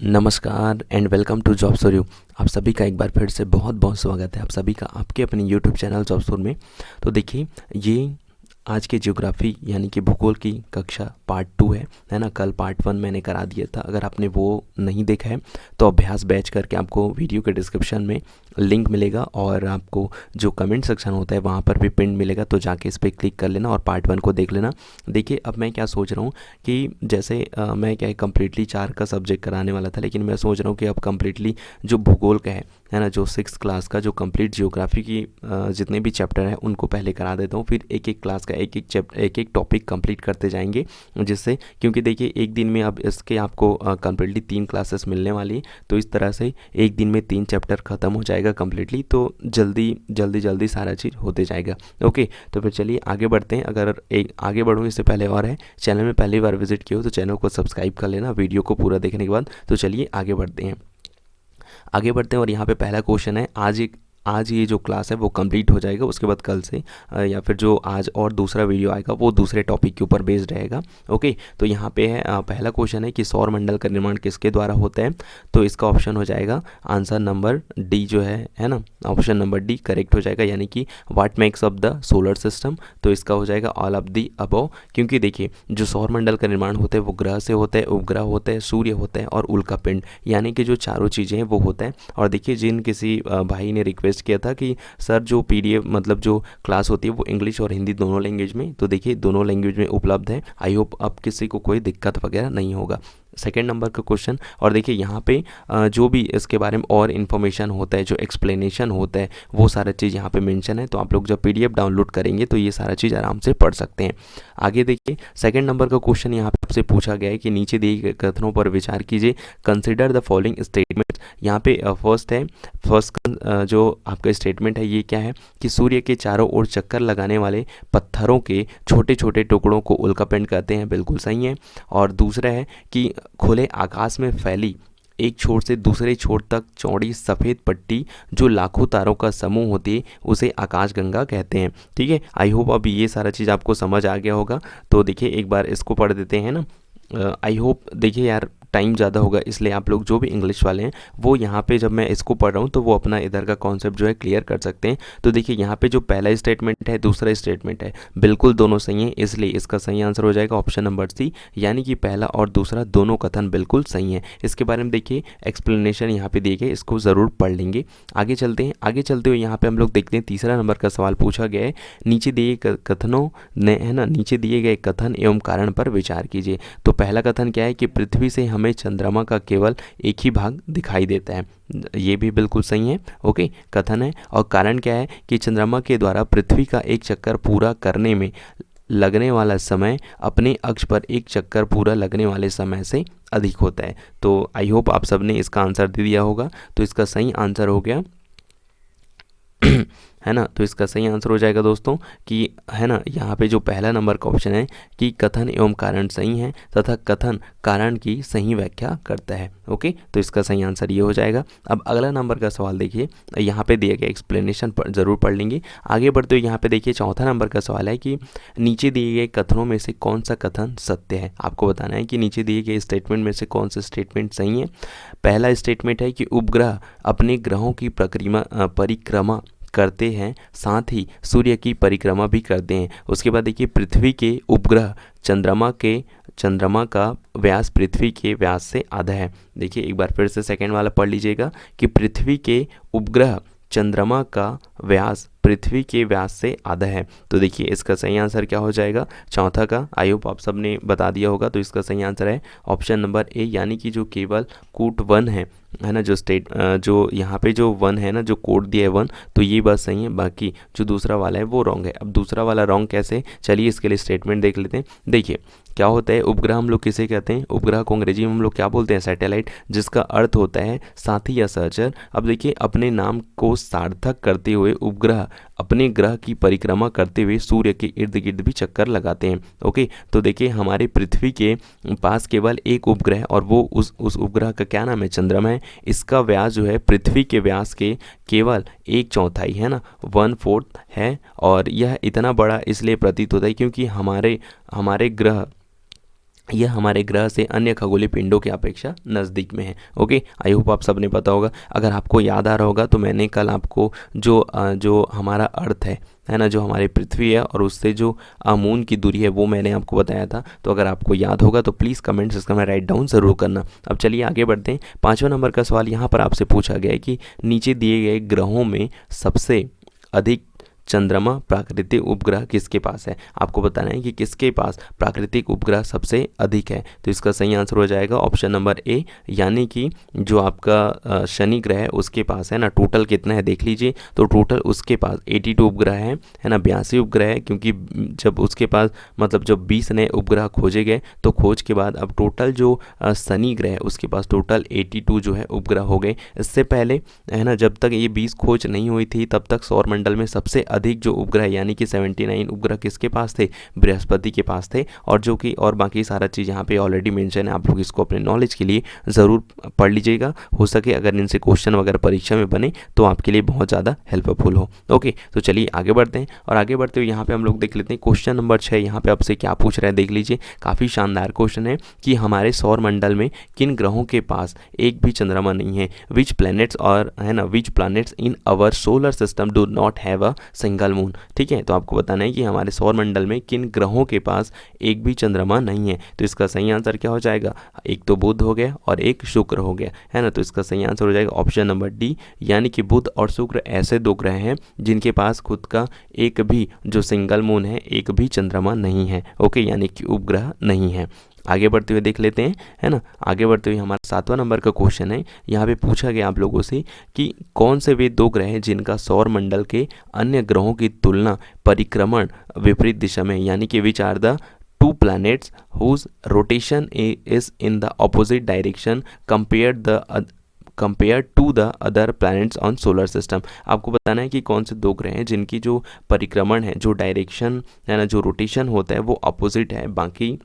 नमस्कार and welcome to job story. आप सभी का एक बार फिर से बहुत बहुत स्वागत है आप सभी का आपके अपने यूट्यूब चैनल जॉब स्टोरी में। तो देखिए, ये आज के ज्योग्राफी यानी कि भूगोल की कक्षा पार्ट 2 है ना। कल पार्ट 1 मैंने करा दिया था। अगर आपने वो नहीं देखा है तो अभ्यास बैच करके आपको वीडियो के डिस्क्रिप्शन में लिंक मिलेगा और आपको जो कमेंट सेक्शन होता है वहाँ पर भी पिन मिलेगा, तो जाके इस पर क्लिक कर लेना और पार्ट 1 को देख लेना। देखिए, अब मैं क्या सोच रहा हूँ कि जैसे मैं क्या कम्प्लीटली 4 का सब्जेक्ट कराने वाला था, लेकिन मैं सोच रहा हूँ कि अब कम्प्लीटली जो भूगोल का है ना, जो 6th क्लास का जो कंप्लीट जियोग्राफी की जितने भी चैप्टर हैं उनको पहले करा देता हूँ। फिर एक एक क्लास का एक एक टॉपिक कंप्लीट करते जाएंगे, जिससे क्योंकि देखिए एक दिन में अब इसके आपको कंप्लीटली 3 क्लासेस मिलने वाली है, तो इस तरह से एक दिन में 3 चैप्टर ख़त्म हो जाएगा कंप्लीटली। तो जल्दी सारा चीज़ होते जाएगा। ओके, तो फिर चलिए आगे बढ़ते हैं। अगर एक आगे बढ़ूँ इससे पहले और है चैनल में पहली बार विजिट किया हो तो चैनल को सब्सक्राइब कर लेना वीडियो को पूरा देखने के बाद। तो चलिए आगे बढ़ते हैं और यहाँ पे पहला क्वेश्चन है। आज ये जो क्लास है वो कंप्लीट हो जाएगा, उसके बाद कल से या फिर जो आज और दूसरा वीडियो आएगा वो दूसरे टॉपिक के ऊपर बेस्ड रहेगा। ओके, तो यहाँ पे है पहला क्वेश्चन है कि सौर मंडल का निर्माण किसके द्वारा होता है। तो इसका ऑप्शन हो जाएगा आंसर नंबर डी जो है ना, ऑप्शन नंबर डी करेक्ट हो जाएगा, यानी कि what makes up the solar system. तो इसका हो जाएगा ऑल ऑफ दी अबव, क्योंकि देखिए जो सौर मंडल का निर्माण होता है वो ग्रह से होता है, उपग्रह होता है, सूर्य होता है और उल्का पिंड, यानी कि जो चारों चीज़ें हैं वो होता है। और देखिए, जिन किसी भाई ने रिक्वेस्ट किया था कि सर जो पीडीएफ मतलब जो क्लास होती है वो इंग्लिश और हिंदी दोनों लैंग्वेज में, तो देखिए दोनों लैंग्वेज में उपलब्ध है। आई होप अब किसी को कोई दिक्कत वगैरह नहीं होगा। सेकेंड नंबर का क्वेश्चन, और देखिए यहाँ पे जो भी इसके बारे में और इन्फॉर्मेशन होता है, जो एक्सप्लेनेशन होता है, वो सारा चीज़ यहाँ पे मेंशन है। तो आप लोग जब पीडीएफ डाउनलोड करेंगे तो ये सारा चीज़ आराम से पढ़ सकते हैं। आगे देखिए, सेकेंड नंबर का क्वेश्चन यहाँ पे आपसे पूछा गया है कि नीचे दिए गए कथनों पर विचार कीजिए, कंसिडर द फॉलोइंग स्टेटमेंट। यहाँ पे फर्स्ट जो आपका स्टेटमेंट है ये क्या है कि सूर्य के चारों ओर चक्कर लगाने वाले पत्थरों के छोटे छोटे टुकड़ों को उल्कापिंड कहते हैं, बिल्कुल सही है। और दूसरा है कि खुले आकाश में फैली एक छोर से दूसरे छोर तक चौड़ी सफ़ेद पट्टी जो लाखों तारों का समूह होती है उसे आकाशगंगा कहते हैं। ठीक है, आई होप अब ये सारा चीज़ आपको समझ आ गया होगा। तो देखिए एक बार इसको पढ़ देते हैं ना। आई होप, देखिए यार टाइम ज़्यादा होगा, इसलिए आप लोग जो भी इंग्लिश वाले हैं वो यहाँ पे जब मैं इसको पढ़ रहा हूँ तो वो अपना इधर का कॉन्सेप्ट जो है क्लियर कर सकते हैं। तो देखिए यहाँ पे जो पहला स्टेटमेंट है दूसरा स्टेटमेंट है बिल्कुल दोनों सही हैं, इसलिए इसका सही आंसर हो जाएगा ऑप्शन नंबर सी, यानी कि पहला और दूसरा दोनों कथन बिल्कुल सही हैं। इसके बारे में देखिए एक्सप्लेनेशन यहाँ पे दिए गए, इसको ज़रूर पढ़ लेंगे। आगे चलते हैं। आगे चलते हुए यहाँ पे हम लोग देखते हैं तीसरा नंबर का सवाल पूछा गया है, नीचे दिए कथनों ने है ना, नीचे दिए गए कथन एवं कारण पर विचार कीजिए। तो पहला कथन क्या है कि पृथ्वी से हमें चंद्रमा का केवल एक ही भाग दिखाई देता है, ये भी बिल्कुल सही है। ओके, कथन है। और कारण क्या है कि चंद्रमा के द्वारा पृथ्वी का एक चक्कर पूरा करने में लगने वाला समय अपने अक्ष पर एक चक्कर पूरा लगने वाले समय से अधिक होता है। तो आई होप आप सबने इसका आंसर दे दिया होगा। तो इसका सही आंसर हो गया है ना। तो इसका सही आंसर हो जाएगा दोस्तों कि है ना, यहाँ पे जो पहला नंबर का ऑप्शन है कि कथन एवं कारण सही है तथा कथन कारण की सही व्याख्या करता है। ओके, तो इसका सही आंसर ये हो जाएगा। अब अगला नंबर का सवाल देखिए, यहाँ पे दिया गया एक्सप्लेनेशन ज़रूर पढ़ लेंगे। आगे बढ़ते हुए यहाँ पे देखिए चौथा नंबर का सवाल है कि नीचे दिए गए कथनों में से कौन सा कथन सत्य है। आपको बताना है कि नीचे दिए गए स्टेटमेंट में से कौन सा स्टेटमेंट सही है। पहला स्टेटमेंट है कि उपग्रह अपने ग्रहों की परिक्रमा करते हैं, साथ ही सूर्य की परिक्रमा भी करते हैं। उसके बाद देखिए पृथ्वी के उपग्रह चंद्रमा का व्यास पृथ्वी के व्यास से आधा है। देखिए एक बार फिर से सेकंड वाला पढ़ लीजिएगा कि पृथ्वी के उपग्रह चंद्रमा का व्यास पृथ्वी के व्यास से आधा है। तो देखिए इसका सही आंसर क्या हो जाएगा चौथा का। आई होप आप सबने बता दिया होगा। तो इसका सही आंसर है ऑप्शन नंबर ए, यानी कि जो केवल कूट 1 है ना, जो यहाँ पे जो 1 है ना, जो कोड दिया है 1, तो ये बात सही है। बाकी जो दूसरा वाला है वो रॉन्ग है। अब दूसरा वाला रॉन्ग कैसे, चलिए इसके लिए स्टेटमेंट देख लेते हैं। देखिए क्या होता है, उपग्रह हम लोग किसे कहते हैं, उपग्रह को अंग्रेजी में हम लोग क्या बोलते हैं, सैटेलाइट, जिसका अर्थ होता है साथी या सहचर। अब देखिए अपने नाम को सार्थक करते हुए उपग्रह अपने ग्रह की परिक्रमा करते हुए सूर्य के इर्द गिर्द भी चक्कर लगाते हैं। ओके, तो देखिए हमारे पृथ्वी के पास केवल एक उपग्रह और वो उस उपग्रह का क्या नाम है, चंद्रमा है। इसका व्यास जो है पृथ्वी के व्यास के केवल 1/4 है ना, 1/4 है। और यह इतना बड़ा इसलिए प्रतीत होता है क्योंकि हमारे ग्रह यह हमारे ग्रह से अन्य खगोलीय पिंडों की अपेक्षा नज़दीक में है। ओके, आई होप आप सबने पता होगा। अगर आपको याद आ रहा होगा तो मैंने कल आपको जो हमारा अर्थ है ना, जो हमारी पृथ्वी है और उससे जो मून की दूरी है वो मैंने आपको बताया था। तो अगर आपको याद होगा तो प्लीज़ कमेंट सेक्शन में राइट डाउन ज़रूर करना। अब चलिए आगे बढ़ते हैं। 5वां नंबर का सवाल यहाँ पर आपसे पूछा गया है कि नीचे दिए गए ग्रहों में सबसे अधिक चंद्रमा प्राकृतिक उपग्रह किसके पास है। आपको बताना है कि किसके पास प्राकृतिक उपग्रह सबसे अधिक है। तो इसका सही आंसर हो जाएगा ऑप्शन नंबर ए, यानी कि जो आपका शनि ग्रह है उसके पास है ना। टोटल कितना है देख लीजिए, तो टोटल उसके पास 82 उपग्रह है ना, 82 उपग्रह है। क्योंकि जब उसके पास मतलब जब 20 नए उपग्रह खोजे गए तो खोज के बाद अब टोटल जो शनि ग्रह है उसके पास टोटल 82 जो है उपग्रह हो गए। इससे पहले है ना, जब तक ये 20 खोज नहीं हुई थी तब तक सौर मंडल में सबसे अधिक जो उपग्रह यानी कि 79 उपग्रह किसके पास थे, बृहस्पति के पास थे। और जो कि और बाकी सारा चीज़ यहाँ पे ऑलरेडी मेंशन है, आप लोग इसको अपने नॉलेज के लिए ज़रूर पढ़ लीजिएगा। हो सके अगर इनसे क्वेश्चन वगैरह परीक्षा में बने तो आपके लिए बहुत ज़्यादा हेल्पफुल हो। ओके, तो चलिए आगे बढ़ते हैं। और आगे बढ़ते हुए यहाँ पे हम लोग देख लेते हैं क्वेश्चन नंबर 6। यहाँ पे आपसे क्या पूछ रहा है देख लीजिए, काफ़ी शानदार क्वेश्चन है कि हमारे सौर मंडल में किन ग्रहों के पास एक भी चंद्रमा नहीं है। विच प्लैनेट्स और है ना, which planets in our solar system do not have a single moon. ठीक है, तो आपको बताना है कि हमारे सौर मंडल में किन ग्रहों के पास एक भी चंद्रमा नहीं है। तो इसका सही आंसर क्या हो जाएगा, एक तो बुध हो गया और एक शुक्र हो गया, है ना। तो इसका सही आंसर हो जाएगा ऑप्शन नंबर डी, यानी कि बुध और शुक्र ऐसे दो ग्रह हैं जिनके पास खुद का एक भी जो सिंगल मून है, एक भी चंद्रमा नहीं है। ओके, यानी कि उपग्रह नहीं है। आगे बढ़ते हुए देख लेते हैं, है ना। आगे बढ़ते हुए हमारा 7वां नंबर का क्वेश्चन है। यहाँ पे पूछा गया आप लोगों से कि कौन से वे दो ग्रह हैं जिनका सौर मंडल के अन्य ग्रहों की तुलना परिक्रमण विपरीत दिशा में, यानी कि which are the two planets whose rotation is in the opposite direction compared to the other planets on solar system। आपको बताना है कि कौन से दो ग्रह हैं जिनकी जो परिक्रमण है, जो डायरेक्शन है ना, जो रोटेशन होता है वो अपोजिट है बाकी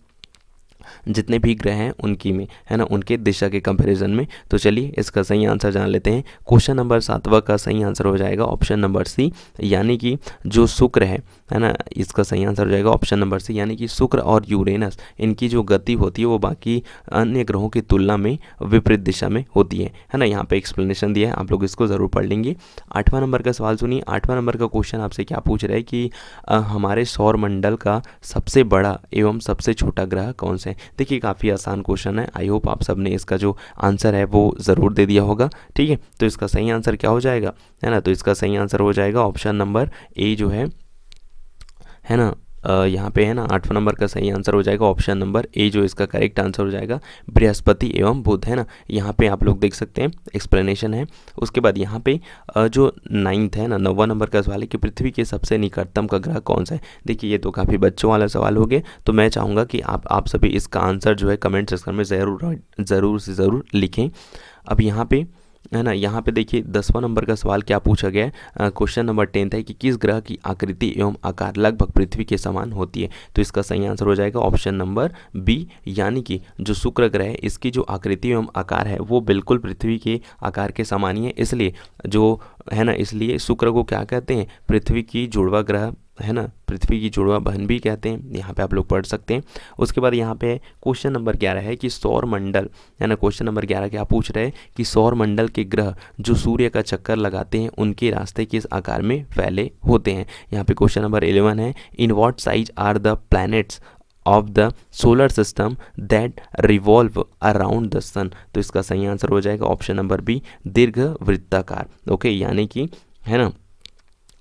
जितने भी ग्रह हैं उनकी में, है ना, उनके दिशा के कंपैरिजन में। तो चलिए इसका सही आंसर जान लेते हैं। क्वेश्चन नंबर 7वां का सही आंसर हो जाएगा ऑप्शन नंबर सी, यानी कि जो शुक्र है ना, इसका सही आंसर हो जाएगा ऑप्शन नंबर सी, यानी कि शुक्र और यूरेनस इनकी जो गति होती है वो बाकी अन्य ग्रहों की तुलना में विपरीत दिशा में होती है ना। यहाँ पे एक्सप्लेनेशन दिया है, आप लोग इसको ज़रूर पढ़ लेंगे। 8वां नंबर का सवाल सुनिए। 8वां नंबर का क्वेश्चन आपसे क्या पूछ रहा है कि हमारे सौर मंडल का सबसे बड़ा एवं सबसे छोटा ग्रह कौन सा है। देखिए काफ़ी आसान क्वेश्चन है, आई होप आप सबने इसका जो आंसर है वो ज़रूर दे दिया होगा। ठीक है, तो इसका सही आंसर क्या हो जाएगा, है ना। तो इसका सही आंसर हो जाएगा ऑप्शन नंबर ए जो है ना, यहाँ पे है ना 8वां नंबर का सही आंसर हो जाएगा ऑप्शन नंबर ए, जो इसका करेक्ट आंसर हो जाएगा बृहस्पति एवं बुध, है ना। यहाँ पे आप लोग देख सकते हैं एक्सप्लेनेशन है। उसके बाद यहाँ पे जो 9th है ना, 9वां नंबर का सवाल है कि पृथ्वी के सबसे निकटतम का ग्रह कौन सा है। देखिए ये तो काफ़ी बच्चों वाला सवाल हो गया, तो मैं चाहूँगा कि आप सभी इसका आंसर जो है कमेंट सेक्शन में ज़रूर से ज़रूर लिखें। अब यहाँ पे है ना, यहाँ पे देखिए 10वां नंबर का सवाल क्या पूछा गया है। क्वेश्चन नंबर 10 है कि किस ग्रह की आकृति एवं आकार लगभग पृथ्वी के समान होती है। तो इसका सही आंसर हो जाएगा ऑप्शन नंबर बी, यानी कि जो शुक्र ग्रह है इसकी जो आकृति एवं आकार है वो बिल्कुल पृथ्वी के आकार के समान ही है। इसलिए जो है ना, इसलिए शुक्र को क्या कहते हैं, पृथ्वी की जुड़वा ग्रह, है ना, पृथ्वी की जुड़वा बहन भी कहते हैं। यहाँ पे आप लोग पढ़ सकते हैं। उसके बाद यहाँ पे क्वेश्चन नंबर 11 है कि सौर मंडल, है ना, क्वेश्चन नंबर 11 क्या पूछ रहे हैं कि सौर मंडल के ग्रह जो सूर्य का चक्कर लगाते हैं उनके रास्ते किस आकार में फैले होते हैं। यहाँ पे क्वेश्चन नंबर 11 है in what size are the planets of the solar system that revolve around the sun. तो इसका सही आंसर हो जाएगा ऑप्शन नंबर बी, दीर्घ वृत्ताकार। ओके, यानी कि है ना,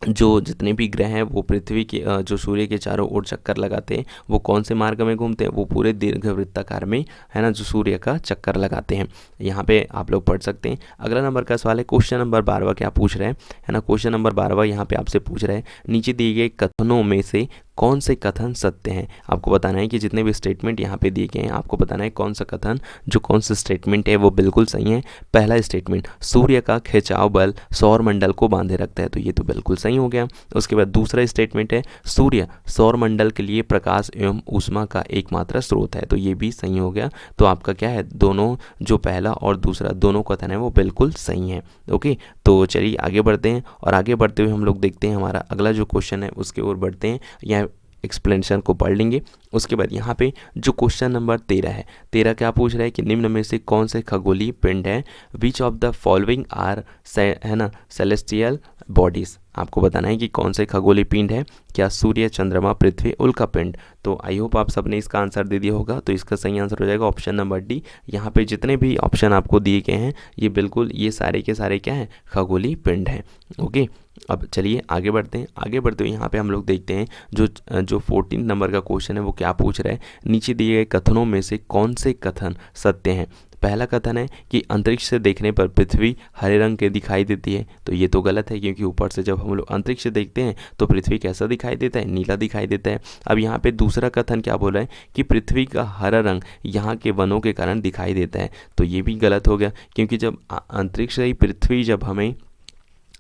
जो जितने भी ग्रह हैं वो पृथ्वी के जो सूर्य के चारों ओर चक्कर लगाते हैं वो कौन से मार्ग में घूमते हैं, वो पूरे दीर्घ वृत्ताकार में, है ना, जो सूर्य का चक्कर लगाते हैं। यहाँ पे आप लोग पढ़ सकते हैं। अगला नंबर का सवाल है क्वेश्चन नंबर 12 क्या पूछ रहे हैं, है ना। क्वेश्चन नंबर 12 यहाँ पे आपसे पूछ रहे हैं नीचे दिए गए कथनों में से कौन से कथन सत्य हैं। आपको बताना है कि जितने भी स्टेटमेंट यहाँ पे दिए गए हैं आपको बताना है कौन सा कथन, जो कौन सा स्टेटमेंट है वो बिल्कुल सही है। पहला स्टेटमेंट, सूर्य का खिंचाव बल सौर मंडल को बांधे रखता है, तो ये तो बिल्कुल सही हो गया। उसके बाद दूसरा स्टेटमेंट है सूर्य सौर मंडल के लिए प्रकाश एवं ऊष्मा का एकमात्र स्रोत है, तो ये भी सही हो गया। तो आपका क्या है, दोनों जो पहला और दूसरा दोनों कथन है वो बिल्कुल सही है। ओके, तो चलिए आगे बढ़ते हैं। और आगे बढ़ते हुए हम लोग देखते हैं हमारा अगला जो क्वेश्चन है उसके ओर बढ़ते हैं। एक्सप्लेनेशन को पढ़ लेंगे। उसके बाद यहाँ पे जो क्वेश्चन नंबर 13 है, 13 क्या पूछ रहा है कि निम्न में से कौन से खगोलीय पिंड है, which of the following are है ना सेलेस्टियल बॉडीज। आपको बताना है कि कौन से खगोलीय पिंड है, क्या सूर्य, चंद्रमा, पृथ्वी, उल्का पिंड। तो आई होप आप सबने इसका आंसर दे दिया होगा। तो इसका सही आंसर हो जाएगा ऑप्शन नंबर डी। यहाँ पे जितने भी ऑप्शन आपको दिए गए हैं ये बिल्कुल ये सारे के सारे क्या हैं, खगोलीय पिंड हैं। ओके, अब चलिए आगे बढ़ते हैं। आगे बढ़ते हुए यहाँ पे हम लोग देखते हैं जो 14 नंबर का क्वेश्चन है वो क्या पूछ रहा है, नीचे दिए गए कथनों में से कौन से कथन सत्य हैं। पहला कथन है कि अंतरिक्ष से देखने पर पृथ्वी हरे रंग के दिखाई देती है। तो ये तो गलत है, क्योंकि ऊपर से जब हम लोग अंतरिक्ष से देखते हैं तो पृथ्वी कैसा दिखाई देता है, नीला दिखाई देता है। अब यहाँ पे दूसरा कथन क्या बोला है कि पृथ्वी का हरा रंग यहाँ के वनों के कारण दिखाई देता है। तो ये भी गलत हो गया, क्योंकि जब अंतरिक्ष से ही पृथ्वी जब हमें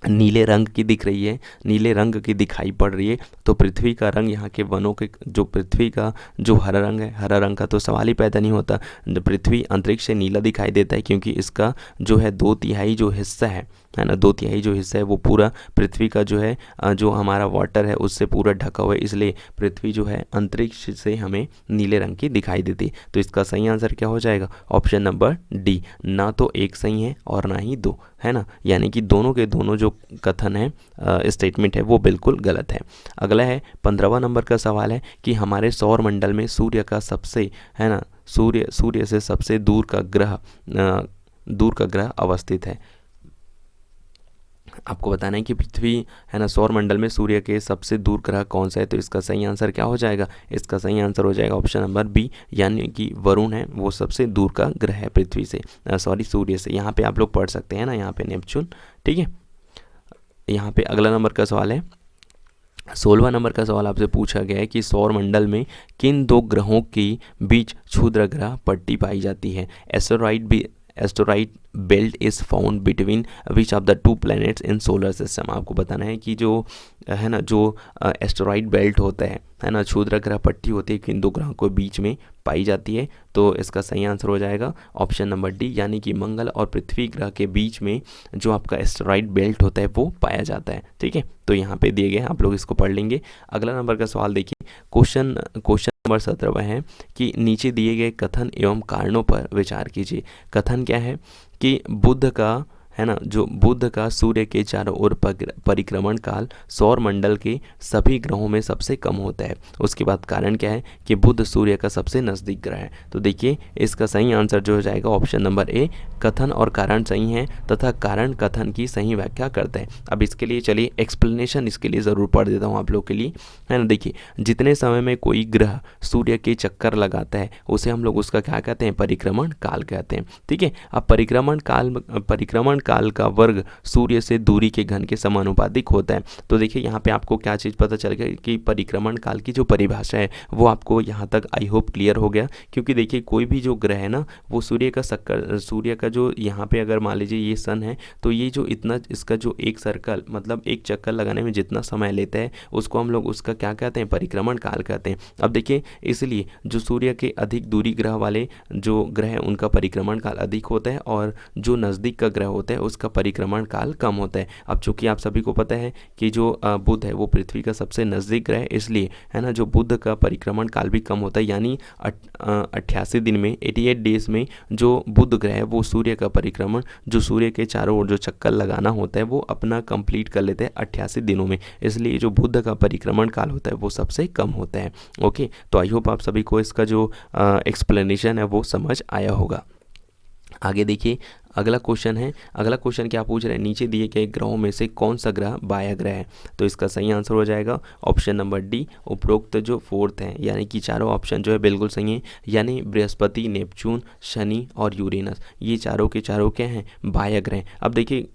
नीले रंग की दिख रही है, नीले रंग की दिखाई पड़ रही है, तो पृथ्वी का रंग यहाँ के वनों के जो पृथ्वी का जो हरा रंग है, हरा रंग का तो सवाल ही पैदा नहीं होता। पृथ्वी अंतरिक्ष से नीला दिखाई देता है क्योंकि इसका जो है 2/3 जो हिस्सा है ना, 2/3 जो हिस्सा है वो पूरा पृथ्वी का जो है जो हमारा वाटर है उससे पूरा ढका हुआ है, इसलिए पृथ्वी जो है अंतरिक्ष से हमें नीले रंग की दिखाई देती है। तो इसका सही आंसर क्या हो जाएगा, ऑप्शन नंबर डी। ना तो एक सही है और ना ही दो, है ना, यानी कि दोनों के दोनों जो कथन है स्टेटमेंट है वो बिल्कुल गलत है। अगला है 15वां नंबर का सवाल है कि हमारे सौर मंडल में सूर्य का सबसे है ना सूर्य से सबसे दूर का ग्रह अवस्थित है। आपको बताना है कि पृथ्वी है ना सौर मंडल में सूर्य के सबसे दूर ग्रह कौन सा है। तो इसका सही आंसर क्या हो जाएगा, इसका सही आंसर हो जाएगा ऑप्शन नंबर बी, यानी कि वरुण है वो सबसे दूर का ग्रह है पृथ्वी से, सूर्य से। यहाँ पे आप लोग पढ़ सकते हैं ना, यहाँ पे नेपच्यून, ठीक है। यहाँ पे अगला नंबर का सवाल है 16वां नंबर का सवाल आपसे पूछा गया है कि सौर मंडल में किन दो ग्रहों के बीच क्षुद्र ग्रह पट्टी पाई जाती है। Asteroid belt is found between which of the 2 planets in solar system. आपको बताना है कि जो है ना जो एस्टेरॉइड बेल्ट होता है ना, क्षुद्र ग्रह पट्टी होती है किन दो ग्रहों के बीच में पाई जाती है। तो इसका सही आंसर हो जाएगा ऑप्शन नंबर डी, यानी कि मंगल और पृथ्वी ग्रह के बीच में जो आपका एस्टेरॉइड बेल्ट होता है वो पाया जाता है, ठीक है। तो यहाँ पे दिए गए आप लोग इसको पढ़ लेंगे। अगला नंबर का सवाल देखिए, क्वेश्चन नंबर 17 है कि नीचे दिए गए कथन एवं कारणों पर विचार कीजिए। कथन क्या है कि बुध का सूर्य के चारों ओर परिक्रमण काल सौर मंडल के सभी ग्रहों में सबसे कम होता है। उसके बाद कारण क्या है कि बुध सूर्य का सबसे नज़दीक ग्रह है। तो देखिए इसका सही आंसर जो हो जाएगा ऑप्शन नंबर ए, कथन और कारण सही है तथा कारण कथन की सही व्याख्या करता है। अब इसके लिए चलिए एक्सप्लेनेशन इसके लिए ज़रूर पढ़ देता हूँ आप लोग के लिए, है ना। देखिए जितने समय में कोई ग्रह सूर्य के चक्कर लगाता है उसे हम लोग उसका क्या कहते हैं, परिक्रमण काल कहते हैं, ठीक है। अब परिक्रमण काल का वर्ग सूर्य से दूरी के घन के समानुपातिक होता है। तो देखिए यहाँ पे आपको क्या चीज़ पता चल गया कि परिक्रमण काल की जो परिभाषा है वो आपको यहाँ तक आई होप क्लियर हो गया। क्योंकि देखिए कोई भी जो ग्रह है ना वो सूर्य का जो यहाँ पे अगर मान लीजिए ये सन है, तो ये जो इतना इसका जो एक सर्कल मतलब एक चक्कर लगाने में जितना समय लेता है उसको हम लोग उसका क्या कहते हैं, परिक्रमण काल कहते हैं। अब देखिए इसलिए जो सूर्य के अधिक दूरी ग्रह वाले जो ग्रह हैं उनका परिक्रमण काल अधिक होता है और जो नज़दीक का ग्रह होता है उसका परिक्रमण काल कम होता है। अब चूंकि आप सभी को पता है कि जो बुध है वो पृथ्वी का सबसे नज़दीक ग्रह है, इसलिए है ना जो बुध का परिक्रमण काल भी कम होता है, यानी 88 दिन में 88 डेज में जो बुध ग्रह है वो सूर्य का परिक्रमण जो सूर्य के चारों ओर जो चक्कर लगाना होता है वो अपना कंप्लीट कर लेते हैं 88 दिनों में, इसलिए जो बुध का परिक्रमण काल होता है वो सबसे कम होता है। ओके, तो आई होप आप सभी को इसका जो एक्सप्लेनेशन है वो समझ आया होगा। आगे देखिए अगला क्वेश्चन क्या पूछ रहे हैं, नीचे दिए गए ग्रहों में से कौन सा ग्रह बाह्य ग्रह है। तो इसका सही आंसर हो जाएगा ऑप्शन नंबर डी, उपरोक्त जो फोर्थ है, यानी कि चारों ऑप्शन जो है बिल्कुल सही है, यानी बृहस्पति, नेपच्यून, शनि और यूरेनस, ये चारों के चारों क्या हैं, बाह्य ग्रह। अब देखिए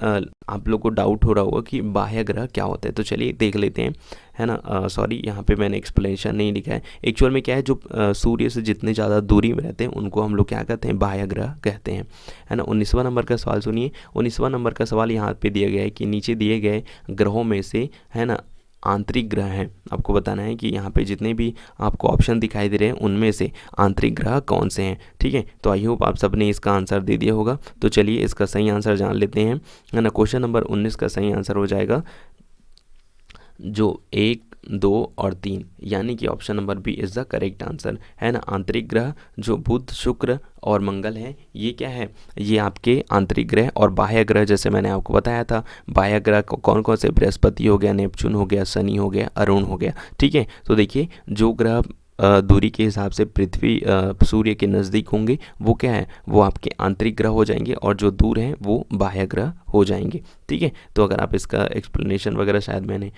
आप लोग को डाउट हो रहा होगा कि बाह्य ग्रह क्या होता है, तो चलिए देख लेते हैं, है ना। सॉरी यहाँ पे मैंने एक्सप्लेनेशन नहीं लिखा है। एक्चुअल में क्या है, जो सूर्य से जितने ज़्यादा दूरी में रहते हैं उनको हम लोग क्या कहते हैं, बाह्य ग्रह कहते हैं, है ना। 19वां नंबर का सवाल सुनिए। 19वां नंबर का सवाल यहाँ पे दिया गया है कि नीचे दिए गए ग्रहों में से है ना आंतरिक ग्रह हैं। आपको बताना है कि यहाँ पे जितने भी आपको ऑप्शन दिखाई दे रहे हैं उनमें से आंतरिक ग्रह कौन से हैं, ठीक है। तो आई होप आप सबने इसका आंसर दे दिया होगा। तो चलिए इसका सही आंसर जान लेते हैं, है ना। क्वेश्चन नंबर 19 का सही आंसर हो जाएगा जो 2 और 3, यानी कि option number B is the correct answer, है ना। आंतरिक ग्रह जो बुध, शुक्र और मंगल है, ये क्या है, ये आपके आंतरिक ग्रह। और बाह्य ग्रह जैसे मैंने आपको बताया था, बाह्य ग्रह कौन कौन से, बृहस्पति हो गया, नेपच्यून हो गया, शनि हो गया, अरुण हो गया, ठीक है। तो देखिए जो ग्रह दूरी के हिसाब से पृथ्वी सूर्य के नज़दीक होंगे वो क्या है, वो आपके आंतरिक ग्रह हो जाएंगे, और जो दूर हैं वो बाह्य ग्रह हो जाएंगे, ठीक है। तो अगर आप इसका एक्सप्लेनेशन वगैरह शायद मैंने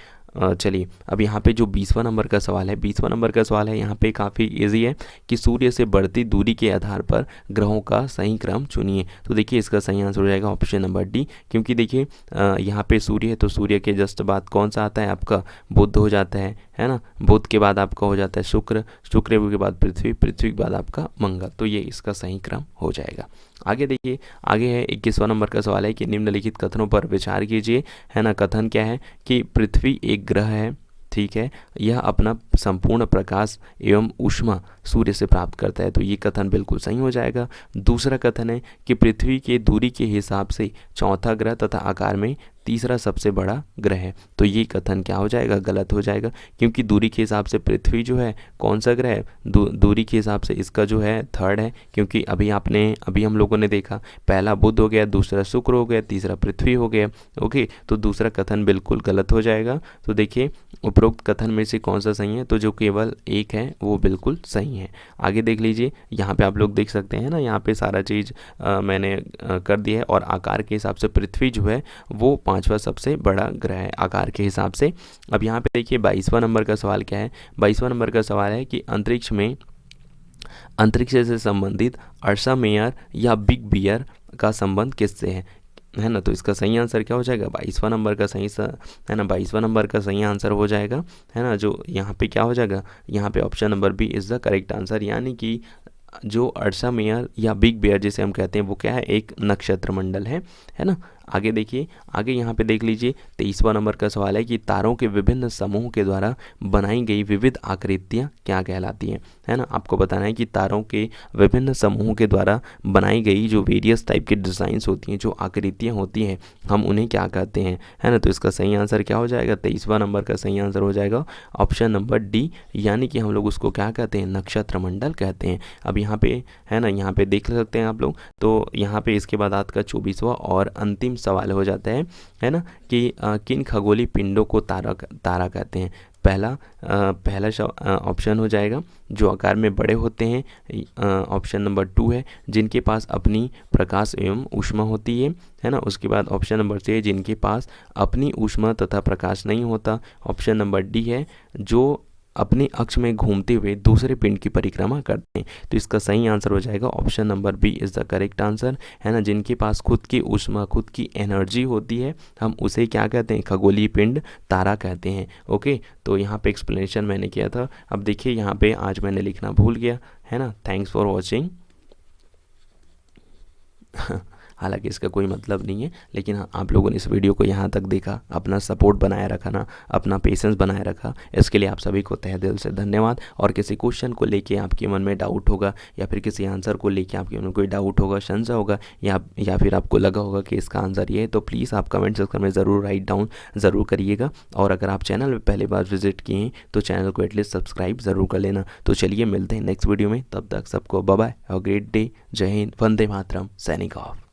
चलिए अब यहाँ पे जो 20वां नंबर का सवाल है, 20वां नंबर का सवाल है, यहाँ पे काफ़ी इजी है कि सूर्य से बढ़ती दूरी के आधार पर ग्रहों का सही क्रम चुनिए। तो देखिए इसका सही आंसर हो जाएगा ऑप्शन नंबर डी, क्योंकि देखिए यहाँ पे सूर्य है तो सूर्य के जस्ट बाद कौन सा आता है आपका, बुध हो जाता है ना। बुध के बाद आपका हो जाता है शुक्र, शुक्र के बाद पृथ्वी, पृथ्वी के बाद आपका मंगल। तो ये इसका सही क्रम हो जाएगा। आगे देखिए, आगे है 21वां नंबर का सवाल है कि निम्नलिखित कथनों पर विचार कीजिए, है ना। कथन क्या है कि पृथ्वी एक ग्रह है, ठीक है, यह अपना संपूर्ण प्रकाश एवं ऊष्मा सूर्य से प्राप्त करता है। तो ये कथन बिल्कुल सही हो जाएगा। दूसरा कथन है कि पृथ्वी के दूरी के हिसाब से चौथा ग्रह तथा आकार में तीसरा सबसे बड़ा ग्रह है। तो ये कथन क्या हो जाएगा, गलत हो जाएगा, क्योंकि दूरी के हिसाब से पृथ्वी जो है कौन सा ग्रह है, दूरी के हिसाब से इसका जो है थर्ड है, क्योंकि अभी हम लोगों ने देखा पहला बुध हो गया, दूसरा शुक्र हो गया, तीसरा पृथ्वी हो गया, ओके। तो दूसरा कथन बिल्कुल गलत हो जाएगा। तो देखिए उपरोक्त कथन में से कौन सा सही है, तो जो केवल एक है वो बिल्कुल सही है। आगे देख लीजिए, यहाँ पे आप लोग देख सकते हैं ना, यहाँ पे सारा चीज़ मैंने कर दिया है, और आकार के हिसाब से पृथ्वी जो है वो 5वां सबसे बड़ा ग्रह है आकार के हिसाब से। अब यहाँ पे देखिए 22वां नंबर का सवाल क्या है, 22वां नंबर का सवाल है कि अंतरिक्ष से संबंधित अर्सा मेयर या बिग बियर का संबंध किससे है ना। तो इसका सही आंसर क्या हो जाएगा, 22वां नंबर का सही है ना, 22वां नंबर का सही आंसर हो जाएगा, है ना। जो यहाँ पे क्या हो जाएगा, यहाँ पे option number B is the correct answer, यानी कि जो अर्सा मेयर या बिग बेयर जिसे हम कहते हैं वो क्या है, एक नक्षत्र मंडल है ना। आगे देखिए, आगे यहाँ पे देख लीजिए 23वां नंबर का सवाल है कि तारों के विभिन्न समूहों के द्वारा बनाई गई विविध आकृतियाँ क्या कहलाती हैं, है ना। आपको बताना है कि तारों के विभिन्न समूहों के द्वारा बनाई गई जो वेरियस टाइप की डिज़ाइंस होती हैं, जो आकृतियाँ होती हैं, हम उन्हें क्या कहते हैं, है ना। तो इसका सही आंसर क्या हो जाएगा, 23वां नंबर का सही आंसर हो जाएगा ऑप्शन नंबर डी, यानी कि हम लोग उसको क्या कहते हैं, नक्षत्र मंडल कहते हैं। अब यहाँ पे है ना, यहाँ पे देख सकते हैं आप लोग। तो यहाँ पे इसके बाद आज का 24वां और अंतिम सवाल हो जाता है ना, कि किन खगोलीय पिंडों को तारा कहते हैं। पहला ऑप्शन हो जाएगा जो आकार में बड़े होते हैं, ऑप्शन नंबर 2 है जिनके पास अपनी प्रकाश एवं ऊष्मा होती है ना। उसके बाद ऑप्शन नंबर 3 है जिनके पास अपनी ऊष्मा तथा प्रकाश नहीं होता। ऑप्शन नंबर डी है जो अपने अक्ष में घूमते हुए दूसरे पिंड की परिक्रमा करते हैं। तो इसका सही आंसर हो जाएगा option number B is the correct answer, है ना। जिनके पास खुद की ऊष्मा, खुद की एनर्जी होती है, हम उसे क्या कहते हैं, खगोलीय पिंड तारा कहते हैं, ओके। तो यहाँ पे एक्सप्लेनेशन मैंने किया था। अब देखिए यहाँ पे आज मैंने लिखना भूल गया, है ना। Thanks for watching. हालांकि इसका कोई मतलब नहीं है, लेकिन हाँ, आप लोगों ने इस वीडियो को यहाँ तक देखा, अपना सपोर्ट बनाए रखा ना, अपना पेशेंस बनाए रखा, इसके लिए आप सभी को तहे दिल से धन्यवाद। और किसी क्वेश्चन को लेके आपके मन में डाउट होगा, या फिर किसी आंसर को लेके आपके मन में कोई डाउट होगा, संशय होगा, या फिर आपको लगा होगा कि इसका आंसर ये है, तो प्लीज़ आप कमेंट सेक्शन में ज़रूर राइट डाउन ज़रूर करिएगा। और अगर आप चैनल में पहली बार विजिट किए हैं तो चैनल को एटलीस्ट सब्सक्राइब ज़रूर कर लेना। तो चलिए मिलते हैं नेक्स्ट वीडियो में, तब तक सबको bye bye, have a great day, जय हिंद, वंदे मातरम, साइनिंग ऑफ।